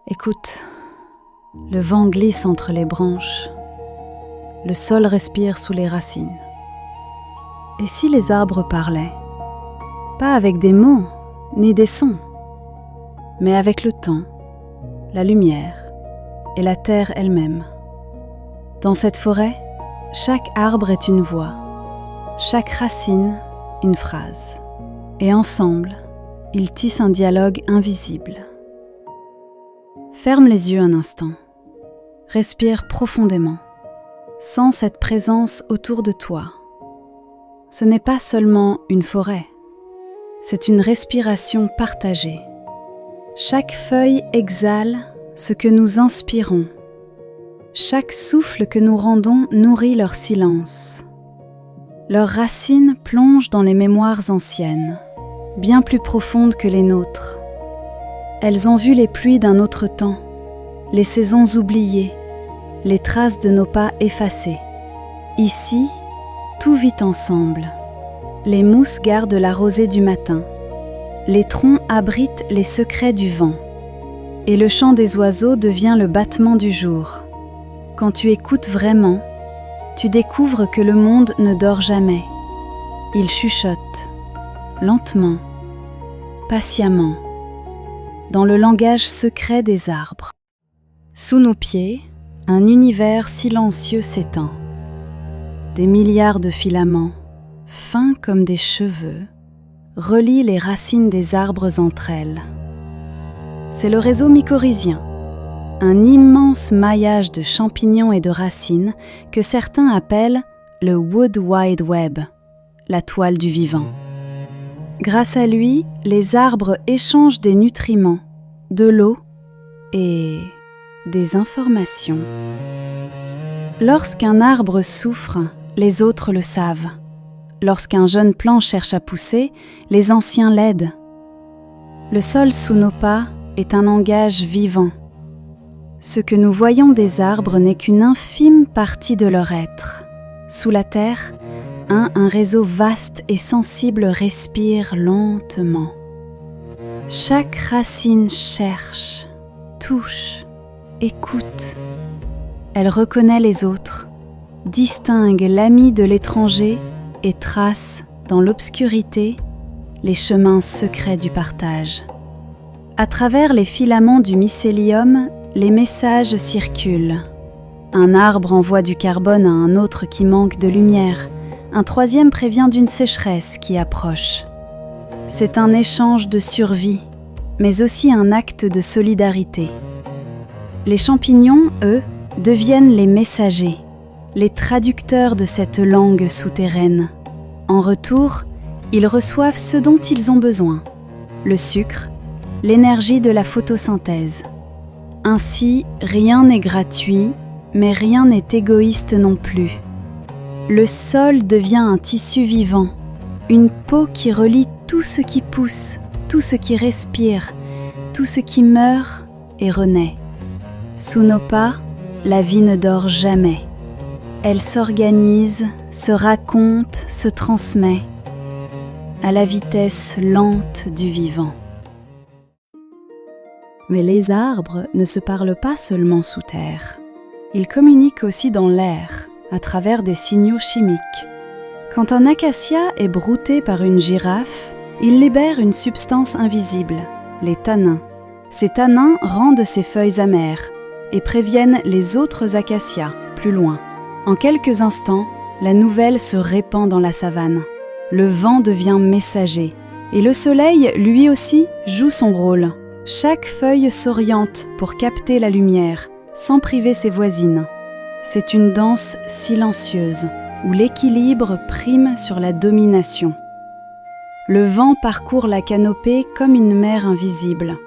Écoute, le vent glisse entre les branches, le sol respire sous les racines. Et si les arbres parlaient, pas avec des mots ni des sons, mais avec le temps, la lumière et la terre elle-même. Dans cette forêt, chaque arbre est une voix, chaque racine une phrase. Et ensemble, ils tissent un dialogue invisible. Ferme les yeux un instant. Respire profondément. Sens cette présence autour de toi. Ce n'est pas seulement une forêt, c'est une respiration partagée. Chaque feuille exhale ce que nous inspirons. Chaque souffle que nous rendons nourrit leur silence. Leurs racines plongent dans les mémoires anciennes, bien plus profondes que les nôtres. Elles ont vu les pluies d'un autre temps, les saisons oubliées, les traces de nos pas effacées. Ici, tout vit ensemble. Les mousses gardent la rosée du matin. Les troncs abritent les secrets du vent. Et le chant des oiseaux devient le battement du jour. Quand tu écoutes vraiment, tu découvres que le monde ne dort jamais. Il chuchote, lentement, patiemment, dans le langage secret des arbres. Sous nos pieds, un univers silencieux s'étend. Des milliards de filaments, fins comme des cheveux, relient les racines des arbres entre elles. C'est le réseau mycorhizien, un immense maillage de champignons et de racines que certains appellent le Wood Wide Web, la toile du vivant. Grâce à lui, les arbres échangent des nutriments, de l'eau et des informations. Lorsqu'un arbre souffre, les autres le savent. Lorsqu'un jeune plant cherche à pousser, les anciens l'aident. Le sol sous nos pas est un langage vivant. Ce que nous voyons des arbres n'est qu'une infime partie de leur être. Sous la terre, un réseau vaste et sensible respire lentement. Chaque racine cherche, touche, écoute. Elle reconnaît les autres, distingue l'ami de l'étranger et trace, dans l'obscurité, les chemins secrets du partage. À travers les filaments du mycélium, les messages circulent. Un arbre envoie du carbone à un autre qui manque de lumière. Un troisième prévient d'une sécheresse qui approche. C'est un échange de survie, mais aussi un acte de solidarité. Les champignons, eux, deviennent les messagers, les traducteurs de cette langue souterraine. En retour, ils reçoivent ce dont ils ont besoin, le sucre, l'énergie de la photosynthèse. Ainsi, rien n'est gratuit, mais rien n'est égoïste non plus. Le sol devient un tissu vivant, une peau qui relie tout ce qui pousse, tout ce qui respire, tout ce qui meurt et renaît. Sous nos pas, la vie ne dort jamais. Elle s'organise, se raconte, se transmet, à la vitesse lente du vivant. Mais les arbres ne se parlent pas seulement sous terre. Ils communiquent aussi dans l'air, à travers des signaux chimiques. Quand un acacia est brouté par une girafe, il libère une substance invisible, les tanins. Ces tanins rendent ses feuilles amères et préviennent les autres acacias, plus loin. En quelques instants, la nouvelle se répand dans la savane. Le vent devient messager, et le soleil, lui aussi, joue son rôle. Chaque feuille s'oriente pour capter la lumière, sans priver ses voisines. C'est une danse silencieuse, où l'équilibre prime sur la domination. Le vent parcourt la canopée comme une mer invisible.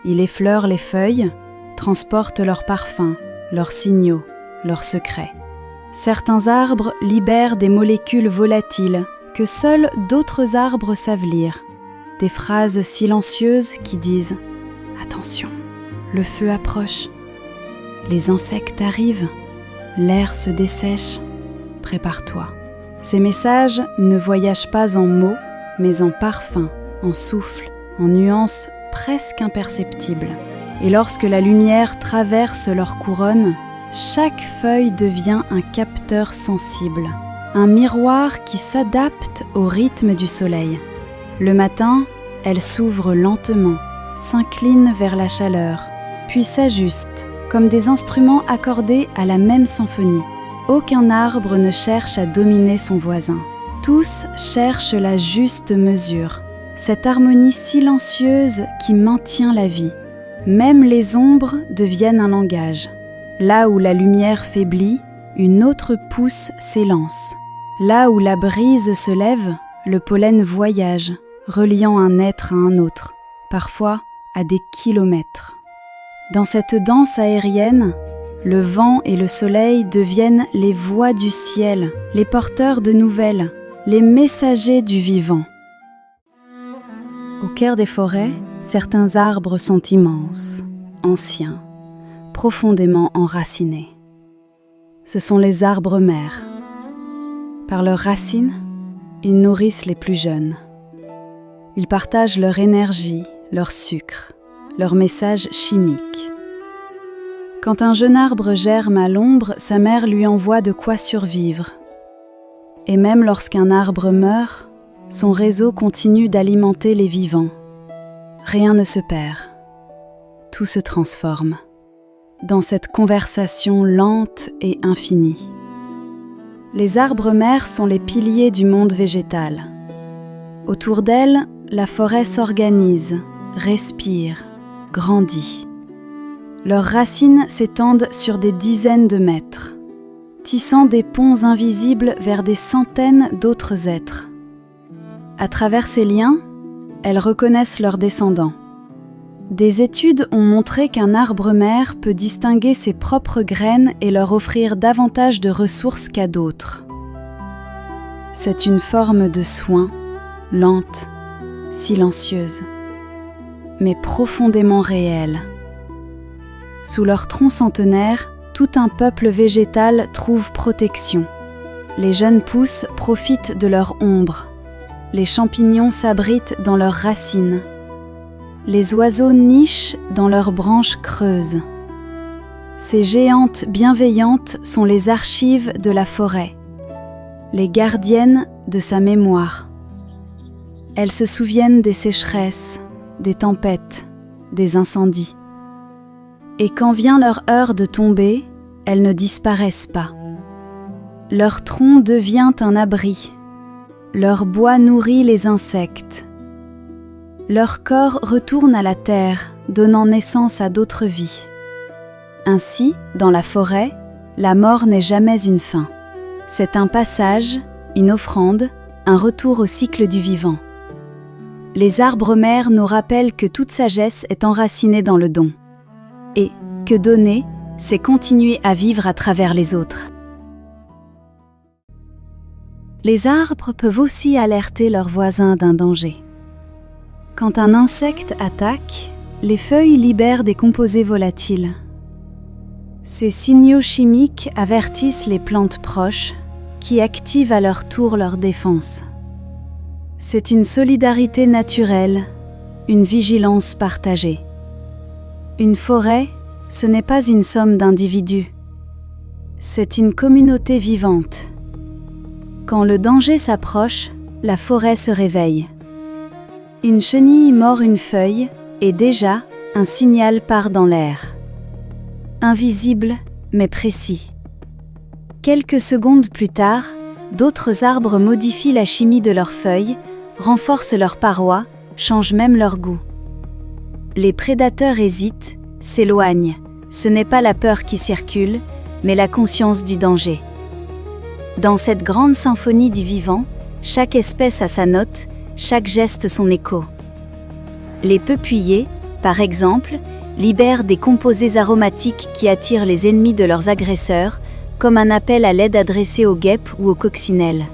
Il effleure les feuilles, transporte leurs parfums, leurs signaux, leurs secrets. Certains arbres libèrent des molécules volatiles que seuls d'autres arbres savent lire. Des phrases silencieuses qui disent « Attention, le feu approche. Les insectes arrivent. L'air se dessèche. Prépare-toi. » Ces messages ne voyagent pas en mots, mais en parfums, en souffles, en nuances presque imperceptibles. Et lorsque la lumière traverse leur couronne, chaque feuille devient un capteur sensible, un miroir qui s'adapte au rythme du soleil. Le matin, elles s'ouvrent lentement, s'inclinent vers la chaleur, puis s'ajustent, comme des instruments accordés à la même symphonie. Aucun arbre ne cherche à dominer son voisin. Tous cherchent la juste mesure, cette harmonie silencieuse qui maintient la vie. Même les ombres deviennent un langage. Là où la lumière faiblit, une autre pousse s'élance. Là où la brise se lève, le pollen voyage, reliant un être à un autre, parfois à des kilomètres. Dans cette danse aérienne, le vent et le soleil deviennent les voix du ciel, les porteurs de nouvelles, les messagers du vivant. Au cœur des forêts, certains arbres sont immenses, anciens, profondément enracinés. Ce sont les arbres mères. Par leurs racines, ils nourrissent les plus jeunes. Ils partagent leur énergie, leur sucre, leur message chimique. Quand un jeune arbre germe à l'ombre, sa mère lui envoie de quoi survivre. Et même lorsqu'un arbre meurt, son réseau continue d'alimenter les vivants. Rien ne se perd. Tout se transforme. Dans cette conversation lente et infinie. Les arbres mères sont les piliers du monde végétal. Autour d'elles, la forêt s'organise, respire, grandit. Leurs racines s'étendent sur des dizaines de mètres, tissant des ponts invisibles vers des centaines d'autres êtres. À travers ces liens, elles reconnaissent leurs descendants. Des études ont montré qu'un arbre mère peut distinguer ses propres graines et leur offrir davantage de ressources qu'à d'autres. C'est une forme de soin, lente, silencieuse, mais profondément réelle. Sous leur tronc centenaire, tout un peuple végétal trouve protection. Les jeunes pousses profitent de leur ombre. Les champignons s'abritent dans leurs racines. Les oiseaux nichent dans leurs branches creuses. Ces géantes bienveillantes sont les archives de la forêt, les gardiennes de sa mémoire. Elles se souviennent des sécheresses, des tempêtes, des incendies. Et quand vient leur heure de tomber, elles ne disparaissent pas. Leur tronc devient un abri. Leur bois nourrit les insectes. Leur corps retourne à la terre, donnant naissance à d'autres vies. Ainsi, dans la forêt, la mort n'est jamais une fin. C'est un passage, une offrande, un retour au cycle du vivant. Les arbres mères nous rappellent que toute sagesse est enracinée dans le don. Et que donner, c'est continuer à vivre à travers les autres. Les arbres peuvent aussi alerter leurs voisins d'un danger. Quand un insecte attaque, les feuilles libèrent des composés volatiles. Ces signaux chimiques avertissent les plantes proches, qui activent à leur tour leur défense. C'est une solidarité naturelle, une vigilance partagée. Une forêt, ce n'est pas une somme d'individus. C'est une communauté vivante. Quand le danger s'approche, la forêt se réveille. Une chenille mord une feuille et déjà, un signal part dans l'air. Invisible, mais précis. Quelques secondes plus tard, d'autres arbres modifient la chimie de leurs feuilles, renforcent leurs parois, changent même leur goût. Les prédateurs hésitent, s'éloignent. Ce n'est pas la peur qui circule, mais la conscience du danger. Dans cette grande symphonie du vivant, chaque espèce a sa note, chaque geste son écho. Les peupliers, par exemple, libèrent des composés aromatiques qui attirent les ennemis de leurs agresseurs, comme un appel à l'aide adressé aux guêpes ou aux coccinelles.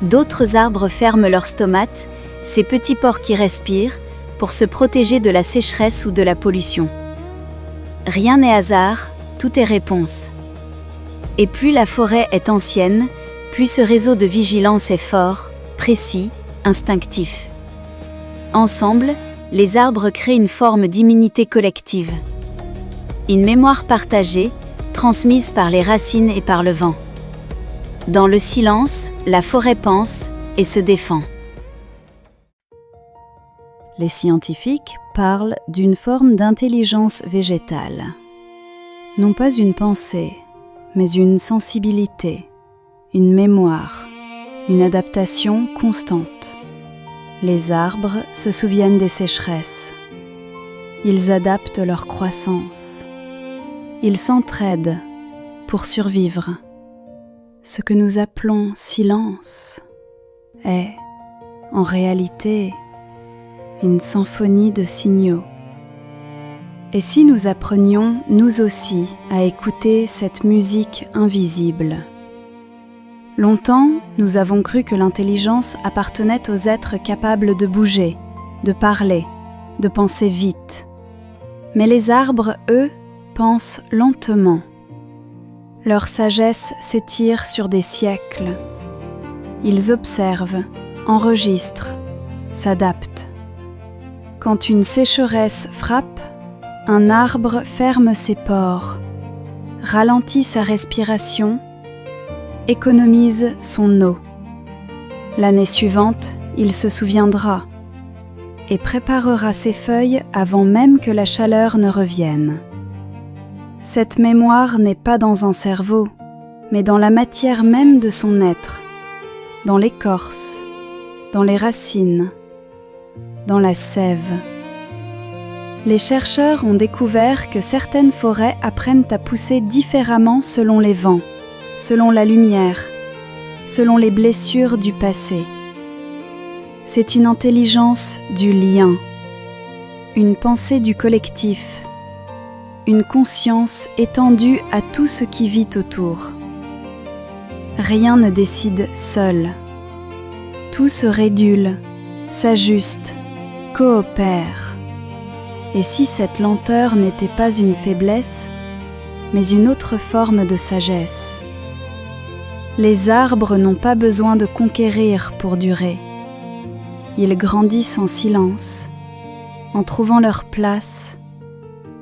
D'autres arbres ferment leurs stomates, ces petits pores qui respirent, pour se protéger de la sécheresse ou de la pollution. Rien n'est hasard, tout est réponse. Et plus la forêt est ancienne, plus ce réseau de vigilance est fort, précis, instinctif. Ensemble, les arbres créent une forme d'immunité collective. Une mémoire partagée, transmise par les racines et par le vent. Dans le silence, la forêt pense et se défend. Les scientifiques parlent d'une forme d'intelligence végétale. Non pas une pensée, mais une sensibilité, une mémoire, une adaptation constante. Les arbres se souviennent des sécheresses. Ils adaptent leur croissance. Ils s'entraident pour survivre. Ce que nous appelons silence est, en réalité, une symphonie de signaux. Et si nous apprenions, nous aussi, à écouter cette musique invisible? Longtemps, nous avons cru que l'intelligence appartenait aux êtres capables de bouger, de parler, de penser vite. Mais les arbres, eux, pensent lentement. Leur sagesse s'étire sur des siècles. Ils observent, enregistrent, s'adaptent. Quand une sécheresse frappe, un arbre ferme ses pores, ralentit sa respiration, économise son eau. L'année suivante, il se souviendra et préparera ses feuilles avant même que la chaleur ne revienne. Cette mémoire n'est pas dans un cerveau, mais dans la matière même de son être, dans l'écorce, dans les racines, dans la sève. Les chercheurs ont découvert que certaines forêts apprennent à pousser différemment selon les vents, selon la lumière, selon les blessures du passé. C'est une intelligence du lien, une pensée du collectif, une conscience étendue à tout ce qui vit autour. Rien ne décide seul. Tout se régule, s'ajuste, coopère. Et si cette lenteur n'était pas une faiblesse, mais une autre forme de sagesse? Les arbres n'ont pas besoin de conquérir pour durer. Ils grandissent en silence, en trouvant leur place,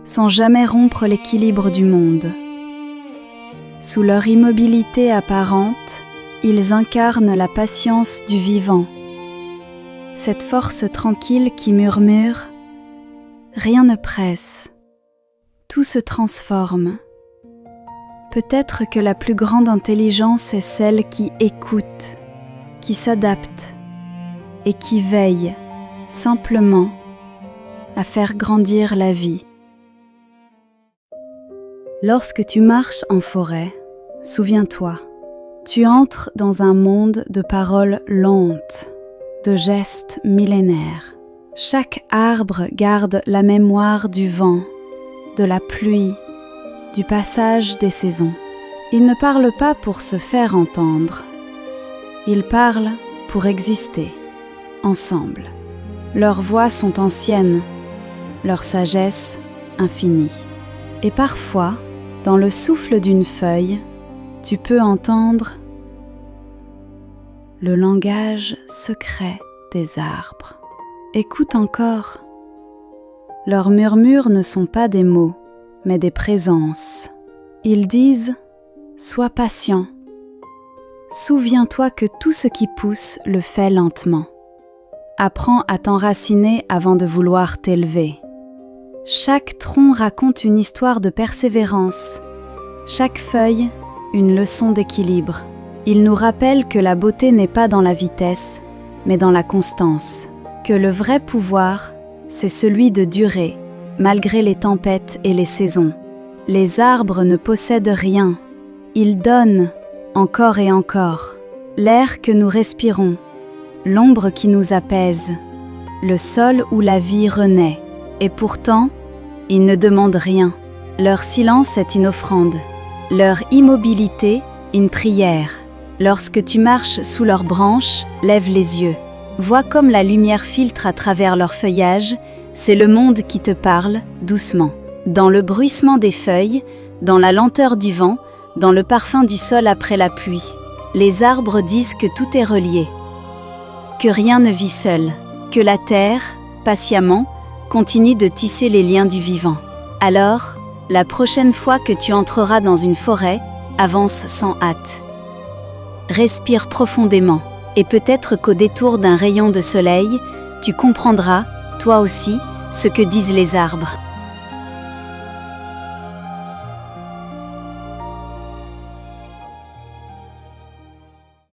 sans jamais rompre l'équilibre du monde. Sous leur immobilité apparente, ils incarnent la patience du vivant, cette force tranquille qui murmure « Rien ne presse, tout se transforme ». Peut-être que la plus grande intelligence est celle qui écoute, qui s'adapte et qui veille simplement à faire grandir la vie. Lorsque tu marches en forêt, souviens-toi, tu entres dans un monde de paroles lentes, de gestes millénaires. Chaque arbre garde la mémoire du vent, de la pluie, du passage des saisons. Ils ne parlent pas pour se faire entendre. Ils parlent pour exister, ensemble. Leurs voix sont anciennes, leur sagesse infinie. Et parfois, dans le souffle d'une feuille, tu peux entendre le langage secret des arbres. Écoute encore. Leurs murmures ne sont pas des mots, mais des présences. Ils disent « Sois patient. Souviens-toi que tout ce qui pousse le fait lentement. Apprends à t'enraciner avant de vouloir t'élever. Chaque tronc raconte une histoire de persévérance. Chaque feuille, une leçon d'équilibre. Il nous rappelle que la beauté n'est pas dans la vitesse, mais dans la constance. Que le vrai pouvoir, c'est celui de durer, malgré les tempêtes et les saisons. Les arbres ne possèdent rien. Ils donnent, encore et encore. L'air que nous respirons, l'ombre qui nous apaise, le sol où la vie renaît. Et pourtant, ils ne demandent rien. Leur silence est une offrande. Leur immobilité, une prière. Lorsque tu marches sous leurs branches, lève les yeux. Vois comme la lumière filtre à travers leur feuillage, c'est le monde qui te parle, doucement. Dans le bruissement des feuilles, dans la lenteur du vent, dans le parfum du sol après la pluie, les arbres disent que tout est relié, que rien ne vit seul, que la terre, patiemment, continue de tisser les liens du vivant. Alors, la prochaine fois que tu entreras dans une forêt, avance sans hâte. Respire profondément, et peut-être qu'au détour d'un rayon de soleil, tu comprendras, toi aussi, ce que disent les arbres.